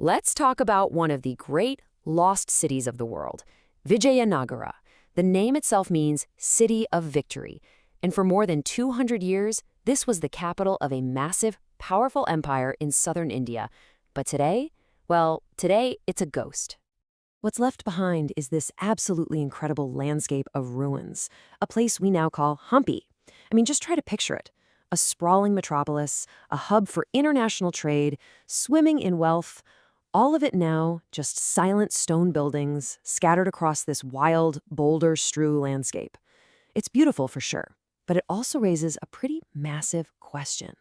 Let's talk about one of the great lost cities of the world, Vijayanagara. The name itself means City of Victory, and for more than 200 years, this was the capital of a massive, powerful empire in southern India. But today, well, today it's a ghost. What's left behind is this absolutely incredible landscape of ruins, a place we now call Hampi. I mean, just try to picture it. A sprawling metropolis, a hub for international trade, swimming in wealth, all of it now just silent stone buildings scattered across this wild, boulder-strewn landscape. It's beautiful for sure, but it also raises a pretty massive question.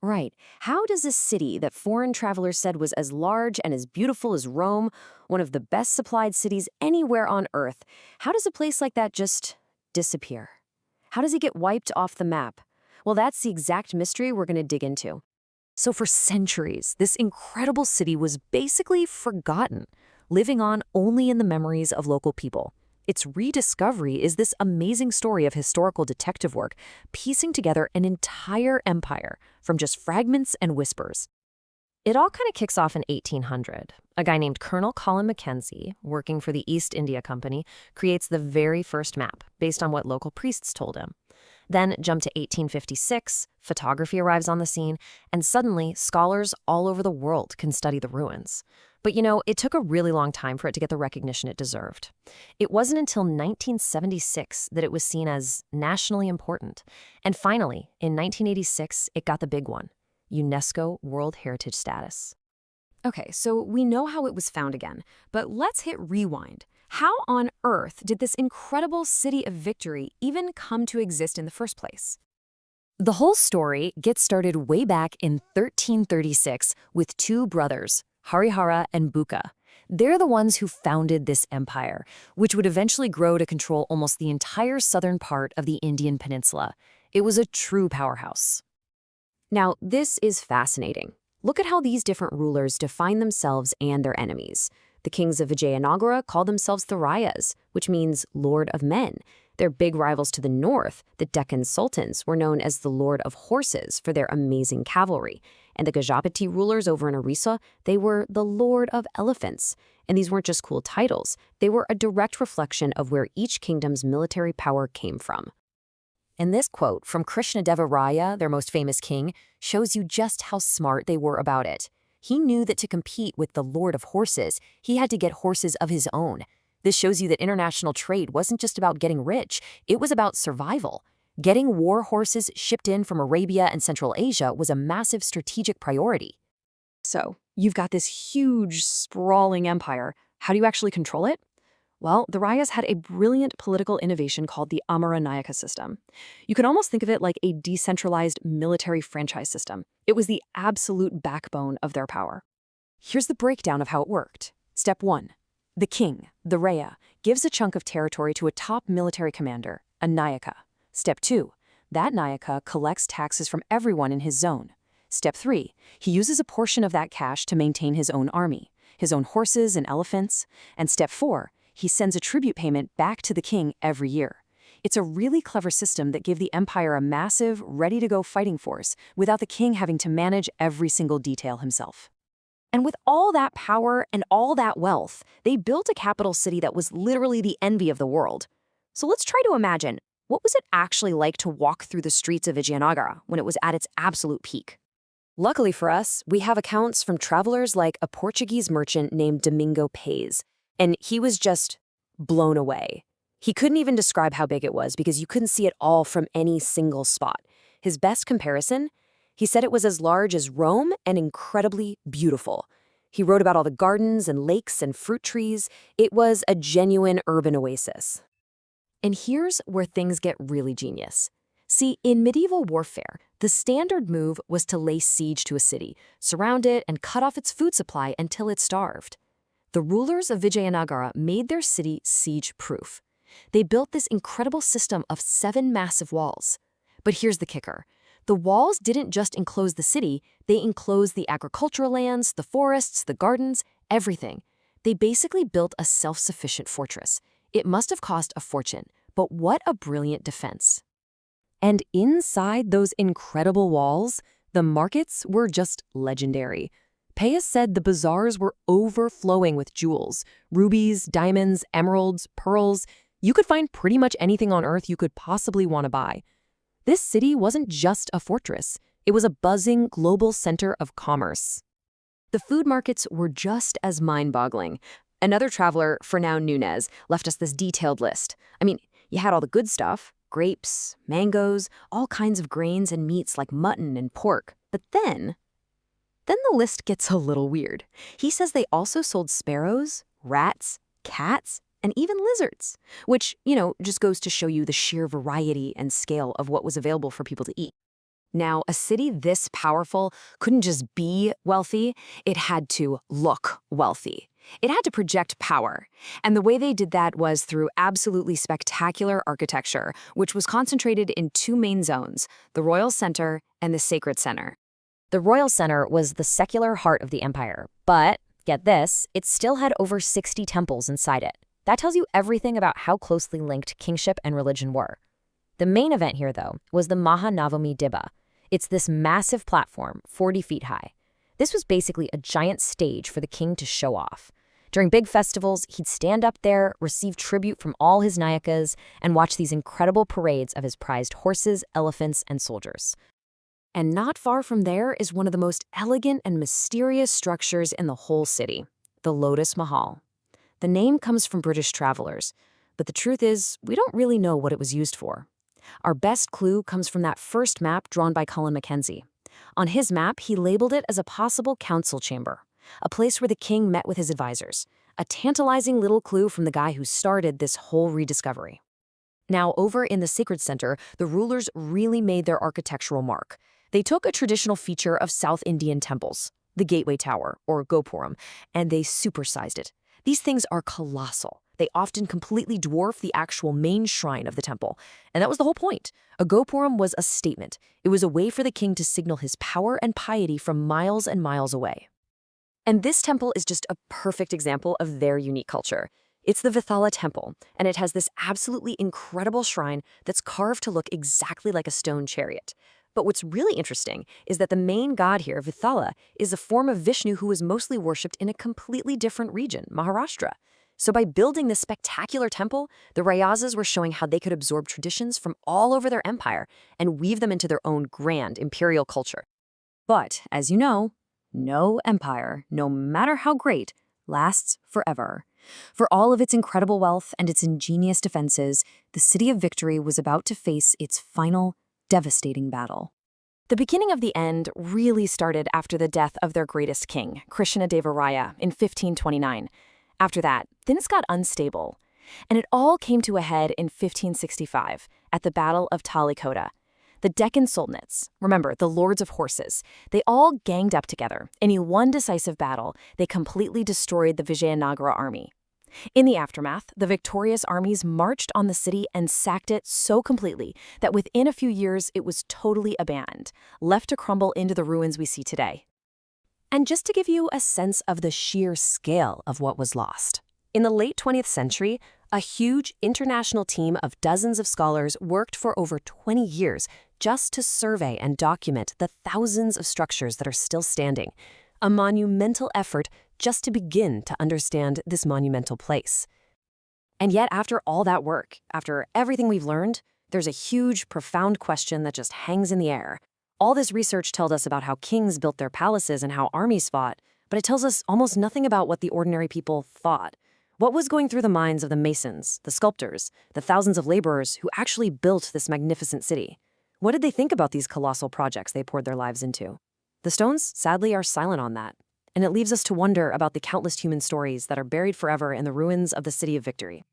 Right. How does a city that foreign travelers said was as large and as beautiful as Rome, one of the best supplied cities anywhere on Earth, how does a place like that just disappear? How does it get wiped off the map? Well, that's the exact mystery we're going to dig into. So for centuries, this incredible city was basically forgotten, living on only in the memories of local people. Its rediscovery is this amazing story of historical detective work, piecing together an entire empire from just fragments and whispers. It all kind of kicks off in 1800. A guy named Colonel Colin Mackenzie, working for the East India Company, creates the very first map based on what local priests told him. Then jump to 1856, photography arrives on the scene, and suddenly scholars all over the world can study the ruins. But it took a really long time for it to get the recognition it deserved. It wasn't until 1976 that it was seen as nationally important. And finally, in 1986, it got the big one, UNESCO World Heritage status. Okay, so we know how it was found again, but let's hit rewind. How on earth did this incredible City of Victory even come to exist in the first place? The whole story gets started way back in 1336 with two brothers, Harihara and Bukka. They're the ones who founded this empire, which would eventually grow to control almost the entire southern part of the Indian peninsula. It was a true powerhouse. Now, this is fascinating. Look at how these different rulers define themselves and their enemies. The kings of Vijayanagara call themselves the Rayas, which means Lord of Men. Their big rivals to the north, the Deccan Sultans, were known as the Lord of Horses for their amazing cavalry. And the Gajapati rulers over in Orissa, they were the Lord of Elephants. And these weren't just cool titles, they were a direct reflection of where each kingdom's military power came from. And this quote from Krishnadeva Raya, their most famous king, shows you just how smart they were about it. He knew that to compete with the Lord of Horses, he had to get horses of his own. This shows you that international trade wasn't just about getting rich, it was about survival. Getting war horses shipped in from Arabia and Central Asia was a massive strategic priority. So, you've got this huge, sprawling empire. How do you actually control it? Well, the Rayas had a brilliant political innovation called the Amaranayaka system. You can almost think of it like a decentralized military franchise system. It was the absolute backbone of their power. Here's the breakdown of how it worked. Step 1. The king, the Raya, gives a chunk of territory to a top military commander, a Nayaka. Step 2. That Nayaka collects taxes from everyone in his zone. Step 3. He uses a portion of that cash to maintain his own army, his own horses and elephants. And Step 4. He sends a tribute payment back to the king every year. It's a really clever system that gave the empire a massive, ready-to-go fighting force without the king having to manage every single detail himself. And with all that power and all that wealth, they built a capital city that was literally the envy of the world. So let's try to imagine, what was it actually like to walk through the streets of Vijayanagara when it was at its absolute peak? Luckily for us, we have accounts from travelers like a Portuguese merchant named Domingo Paes. And he was just blown away. He couldn't even describe how big it was because you couldn't see it all from any single spot. His best comparison? He said it was as large as Rome and incredibly beautiful. He wrote about all the gardens and lakes and fruit trees. It was a genuine urban oasis. And here's where things get really genius. See, in medieval warfare, the standard move was to lay siege to a city, surround it, and cut off its food supply until it starved. The rulers of Vijayanagara made their city siege-proof. They built this incredible system of 7 massive walls. But here's the kicker. The walls didn't just enclose the city, they enclosed the agricultural lands, the forests, the gardens, everything. They basically built a self-sufficient fortress. It must have cost a fortune, but what a brilliant defense. And inside those incredible walls, the markets were just legendary. Paius said the bazaars were overflowing with jewels, rubies, diamonds, emeralds, pearls. You could find pretty much anything on Earth you could possibly want to buy. This city wasn't just a fortress. It was a buzzing global center of commerce. The food markets were just as mind-boggling. Another traveler, Fernão Nunes, left us this detailed list. I mean, you had all the good stuff, grapes, mangoes, all kinds of grains and meats like mutton and pork. But then the list gets a little weird. He says they also sold sparrows, rats, cats, and even lizards, which, just goes to show you the sheer variety and scale of what was available for people to eat. Now, a city this powerful couldn't just be wealthy, it had to look wealthy. It had to project power. And the way they did that was through absolutely spectacular architecture, which was concentrated in two main zones, the Royal Center and the Sacred Center. The Royal Center was the secular heart of the empire, but, get this, it still had over 60 temples inside it. That tells you everything about how closely linked kingship and religion were. The main event here, though, was the Mahanavami Dibba. It's this massive platform, 40 feet high. This was basically a giant stage for the king to show off. During big festivals, he'd stand up there, receive tribute from all his nayakas, and watch these incredible parades of his prized horses, elephants, and soldiers. And not far from there is one of the most elegant and mysterious structures in the whole city, the Lotus Mahal. The name comes from British travelers, but the truth is, we don't really know what it was used for. Our best clue comes from that first map drawn by Colin Mackenzie. On his map, he labeled it as a possible council chamber, a place where the king met with his advisors, a tantalizing little clue from the guy who started this whole rediscovery. Now, over in the Sacred Center, the rulers really made their architectural mark. They took a traditional feature of South Indian temples, the Gateway Tower, or Gopuram, and they supersized it. These things are colossal. They often completely dwarf the actual main shrine of the temple. And that was the whole point. A Gopuram was a statement. It was a way for the king to signal his power and piety from miles and miles away. And this temple is just a perfect example of their unique culture. It's the Vithala Temple, and it has this absolutely incredible shrine that's carved to look exactly like a stone chariot. But what's really interesting is that the main god here, Vithala, is a form of Vishnu who was mostly worshipped in a completely different region, Maharashtra. So by building this spectacular temple, the Rayazas were showing how they could absorb traditions from all over their empire and weave them into their own grand imperial culture. But, as you know, no empire, no matter how great, lasts forever. For all of its incredible wealth and its ingenious defenses, the City of Victory was about to face its final, devastating battle. The beginning of the end really started after the death of their greatest king, Krishnadeva Raya, in 1529. After that, things got unstable, and it all came to a head in 1565 at the Battle of Talikota. The Deccan Sultanates, remember, the lords of horses, they all ganged up together. And in one decisive battle, they completely destroyed the Vijayanagara army. In the aftermath, the victorious armies marched on the city and sacked it so completely that within a few years it was totally abandoned, left to crumble into the ruins we see today. And just to give you a sense of the sheer scale of what was lost, in the late 20th century, a huge international team of dozens of scholars worked for over 20 years just to survey and document the thousands of structures that are still standing, a monumental effort just to begin to understand this monumental place. And yet, after all that work, after everything we've learned, there's a huge, profound question that just hangs in the air. All this research tells us about how kings built their palaces and how armies fought, but it tells us almost nothing about what the ordinary people thought. What was going through the minds of the masons, the sculptors, the thousands of laborers who actually built this magnificent city? What did they think about these colossal projects they poured their lives into? The stones, sadly, are silent on that, and it leaves us to wonder about the countless human stories that are buried forever in the ruins of the City of Victory.